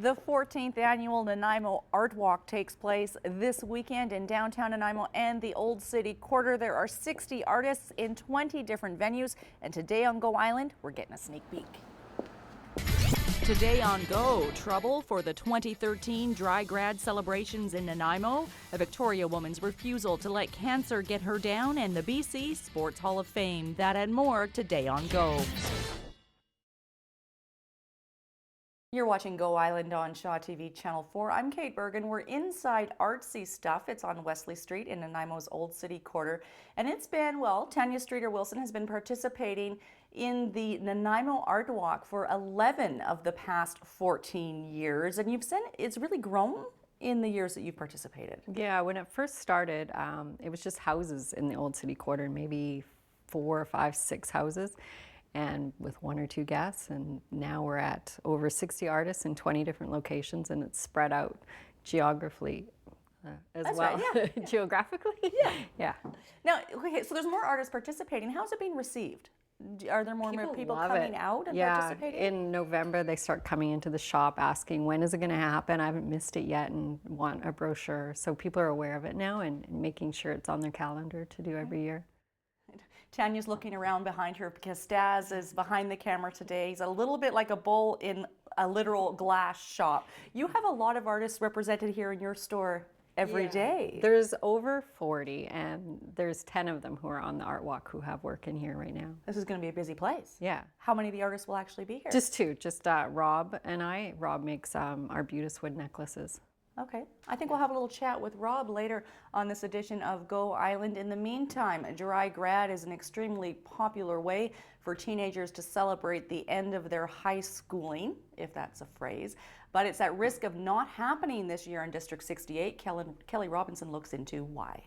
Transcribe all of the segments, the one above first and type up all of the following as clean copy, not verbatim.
The 14th Annual Nanaimo Art Walk takes place this weekend in downtown Nanaimo and the Old City Quarter. There are 60 artists in 20 different venues, and today on Go Island, we're getting a sneak peek. Today on Go, trouble for the 2013 Dry Grad celebrations in Nanaimo, a Victoria woman's refusal to let cancer get her down, and the BC Sports Hall of Fame. That and more today on Go. You're watching Go Island on Shaw TV Channel 4. I'm Kate Bergen. We're inside Artsy Stuff. It's on Wesley Street in Nanaimo's Old City Quarter. And it's been, well, Tanya Streeter-Wilson has been participating in the Nanaimo Art Walk for 11 of the past 14 years. And you've said it's really grown in the years that you've participated. Yeah, when it first started, it was just houses in the Old City Quarter, maybe 4, 5, 6 houses, and with 1 or 2 guests, and now we're at over 60 artists in 20 different locations, and it's spread out geographically as That's well. right, yeah. Geographically? Yeah. Yeah. Now, okay, so there's more artists participating. How's it being received? Are there more people coming out and participating? In November they start coming into the shop asking when is it going to happen. I haven't missed it yet and want a brochure. So people are aware of it now and making sure it's on their calendar to do every year. Tanya's looking around behind her because Stas is behind the camera today. He's a little bit like a bull in a literal glass shop. You have a lot of artists represented here in your store every day. There's over 40 and there's 10 of them who are on the art walk who have work in here right now. This is going to be a busy place. Yeah. How many of the artists will actually be here? Just 2, just Rob and I. Rob makes arbutus wood necklaces. Okay. I think we'll have a little chat with Rob later on this edition of Go Island. In the meantime, Dry Grad is an extremely popular way for teenagers to celebrate the end of their high schooling, if that's a phrase. But it's at risk of not happening this year in District 68. Kelly Robinson looks into why.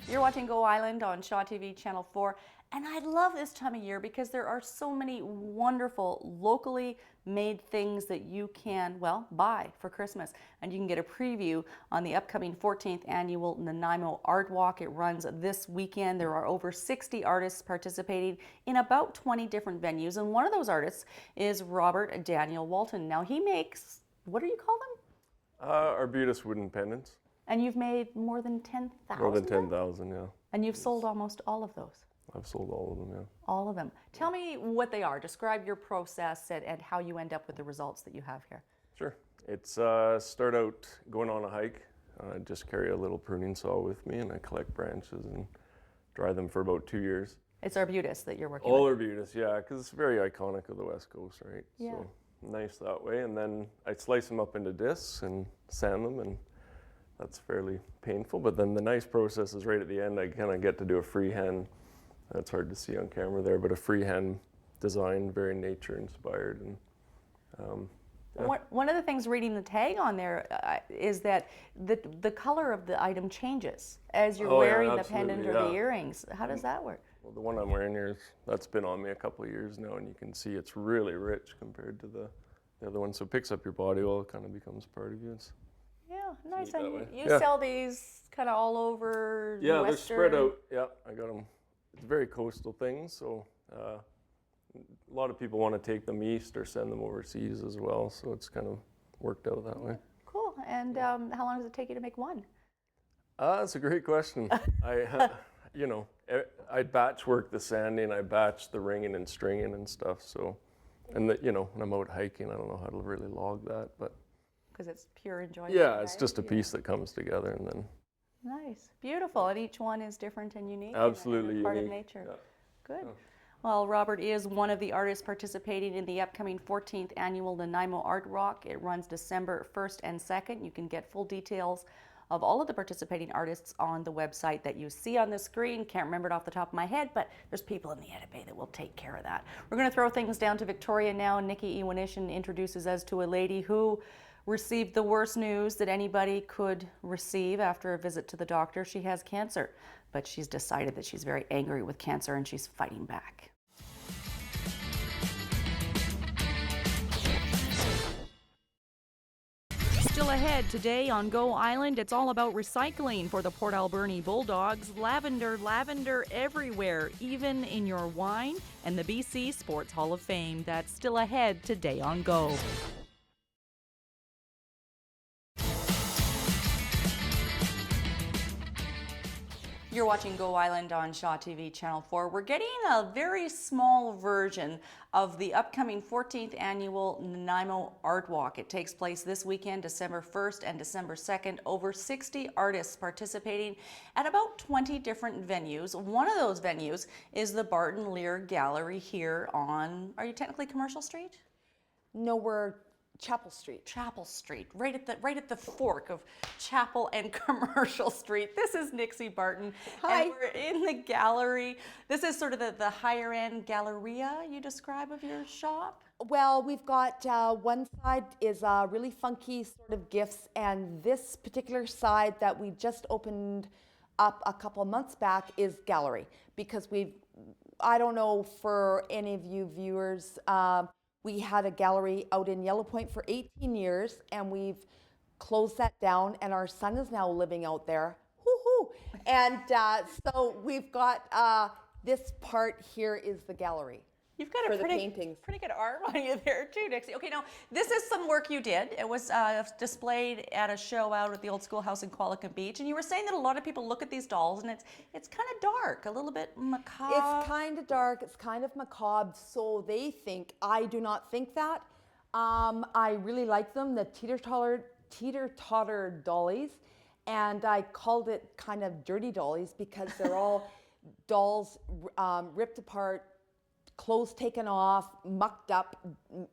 You're watching Go Island on Shaw TV Channel 4, and I love this time of year because there are so many wonderful locally made things that you can, well, buy for Christmas. And you can get a preview on the upcoming 14th Annual Nanaimo Art Walk. It runs this weekend. There are over 60 artists participating in about 20 different venues, and one of those artists is Robert Daniel Walton. Now he makes, what do you call them? Arbutus wooden pendants. And you've made more than 10,000? More than 10,000, yeah. And you've sold almost all of those? I've sold all of them, yeah. All of them. Tell me what they are. Describe your process and how you end up with the results that you have here. Sure. It's start out going on a hike. I just carry a little pruning saw with me and I collect branches and dry them for about 2 years. It's arbutus that you're working All with? arbutus, yeah, because it's very iconic of the West Coast, right? Yeah. So nice that way. And then I slice them up into discs and sand them, and that's fairly painful, but then the nice process is right at the end. I kind of get to do a freehand, that's hard to see on camera there, but a freehand design, very nature inspired. And yeah. One of the things reading the tag on there is that the color of the item changes as you're wearing the pendant or the earrings. How does that work? Well, the one I'm wearing here, that's been on me a couple of years now, and you can see it's really rich compared to the other one. So it picks up your body oil, it kind of becomes part of you. Yeah, nice. that And way. you sell these kind of all over Yeah, Western? they're spread out. Yeah, I got them. It's very coastal things, so a lot of people want to take them east or send them overseas as well, so it's kind of worked out that way. Cool. And how long does it take you to make one? That's a great question. I batch work the sanding, I batch the ringing and stringing and stuff, so, and when I'm out hiking, I don't know how to really log that, but Because it's pure enjoyment. yeah, right? it's just a piece that comes together and then. Nice. Beautiful. And each one is different and unique. Absolutely and part unique. of nature. Yeah. Good. Well, Robert is one of the artists participating in the upcoming 14th Annual Nanaimo Art Walk. It runs December 1st and 2nd. You can get full details of all of the participating artists on the website that you see on the screen. Can't remember it off the top of my head, but there's people in the edit bay that will take care of that. We're going to throw things down to Victoria now. Nikki Iwanishin introduces us to a lady who received the worst news that anybody could receive after a visit to the doctor. She has cancer, but she's decided that she's very angry with cancer and she's fighting back. Still ahead today on Go Island, it's all about recycling for the Port Alberni Bulldogs. Lavender, lavender everywhere, even in your wine, and the BC Sports Hall of Fame. That's still ahead today on Go. You're watching Go Island on Shaw TV Channel 4. We're getting a very small version of the upcoming 14th Annual Nanaimo Art Walk. It takes place this weekend, December 1st and December 2nd. Over 60 artists participating at about 20 different venues. One of those venues is the Barton Leer Gallery here on, are you technically Commercial Street? No, we're Chapel Street. Chapel Street, right at the fork of Chapel and Commercial Street. This is Nixie Barton. Hi. And we're in the gallery. This is sort of the higher end galleria you describe of your shop. Well, we've got one side is really funky sort of gifts, and this particular side that we just opened up a couple months back is gallery, because I don't know for any of you viewers, we had a gallery out in Yellow Point for 18 years, and we've closed that down, and our son is now living out there. Woohoo! And so we've got this part here is the gallery. You've got for a the paintings. pretty good arm on you there too, Nixie. Okay, now this is some work you did. It was displayed at a show out at the old schoolhouse in Qualicum Beach, and you were saying that a lot of people look at these dolls and it's kind of dark, a little bit macabre. It's kind of dark, it's kind of macabre, so they think. I do not think that. I really like them, the teeter-totter dollies, and I called it kind of dirty dollies because they're all dolls ripped apart, clothes taken off, mucked up,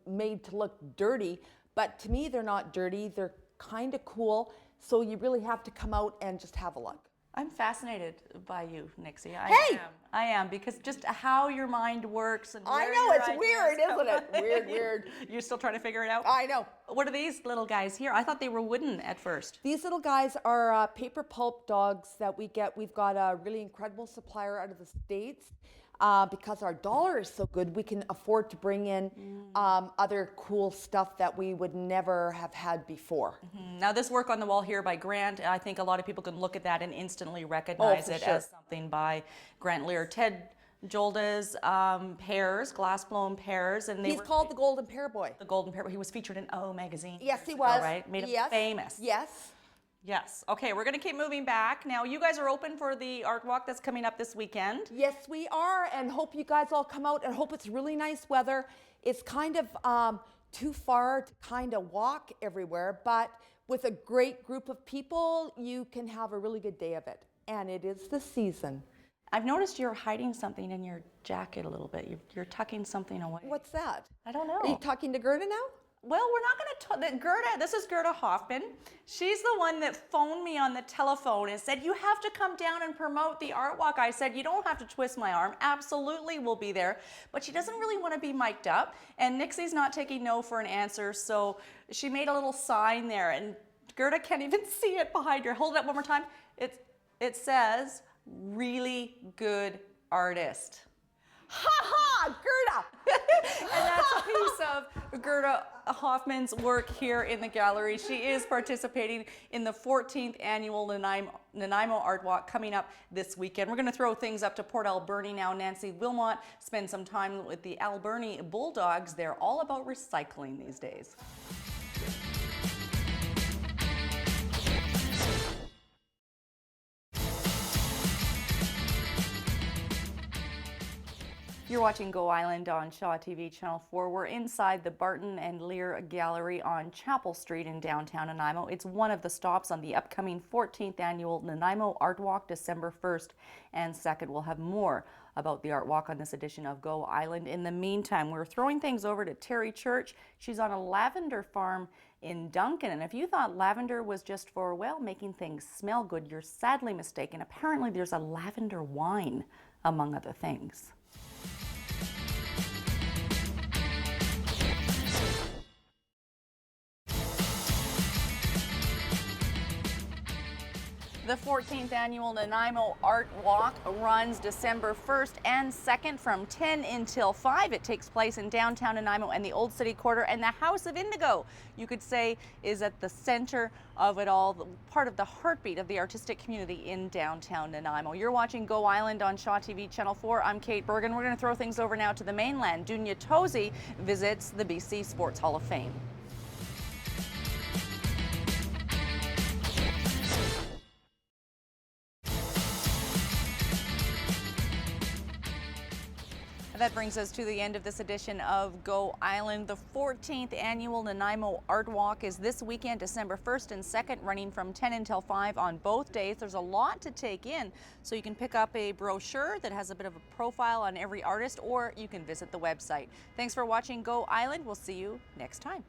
made to look dirty. But to me, they're not dirty. They're kind of cool. So you really have to come out and just have a look. I'm fascinated by you, Nixie. I am, because just how your mind works and I where know, your it's ideas weird, come isn't it? from. Weird. You're still trying to figure it out? I know. What are these little guys here? I thought they were wooden at first. These little guys are paper pulp dogs that we get. We've got a really incredible supplier out of the States. Because our dollar is so good, we can afford to bring in other cool stuff that we would never have had before. Now this work on the wall here by Grant, I think a lot of people can look at that and instantly recognize it as something by Grant Leer. Ted Jolda's pears, glass-blown pears, and He's called the Golden Pear Boy. the Golden Pear. He was featured in O magazine. Yes, he years ago, was. right? Made him Yes. famous. Yes. Yes. Okay, we're going to keep moving back. Now, you guys are open for the art walk that's coming up this weekend. Yes, we are, and hope you guys all come out and hope it's really nice weather. It's kind of too far to kind of walk everywhere, but with a great group of people, you can have a really good day of it. And it is the season. I've noticed you're hiding something in your jacket a little bit. You're tucking something away. What's that? I don't know. Are you talking to Gerda now? Well, we're not going to Gerda, this is Gerda Hoffman. She's the one that phoned me on the telephone and said, you have to come down and promote the art walk. I said, you don't have to twist my arm. Absolutely, we'll be there. But she doesn't really want to be mic'd up. And Nixie's not taking no for an answer. So she made a little sign there. And Gerda can't even see it behind her. Hold it up one more time. It says, really good artist. Ha ha, Gerda! And that's a piece of Gerda Hoffman's work here in the gallery. She is participating in the 14th Annual Nanaimo Art Walk coming up this weekend. We're going to throw things up to Port Alberni now. Nancy Wilmot spend some time with the Alberni Bulldogs. They're all about recycling these days. You're watching Go Island on Shaw TV Channel 4. We're inside the Barton and Leer Gallery on Chapel Street in downtown Nanaimo. It's one of the stops on the upcoming 14th Annual Nanaimo Art Walk, December 1st and 2nd. We'll have more about the art walk on this edition of Go Island. In the meantime, we're throwing things over to Terry Church. She's on a lavender farm in Duncan, and if you thought lavender was just for, well, making things smell good, you're sadly mistaken. Apparently there's a lavender wine, among other things. The 14th Annual Nanaimo Art Walk runs December 1st and 2nd from 10 until 5. It takes place in downtown Nanaimo and the Old City Quarter, and the House of Indigo, you could say, is at the center of it all, part of the heartbeat of the artistic community in downtown Nanaimo. You're watching Go Island on Shaw TV Channel 4. I'm Kate Bergen. We're going to throw things over now to the mainland. Dunya Tozy visits the BC Sports Hall of Fame. That brings us to the end of this edition of Go Island. The 14th Annual Nanaimo Art Walk is this weekend, December 1st and 2nd, running from 10 until 5 on both days. There's a lot to take in, so you can pick up a brochure that has a bit of a profile on every artist, or you can visit the website. Thanks for watching Go Island. We'll see you next time.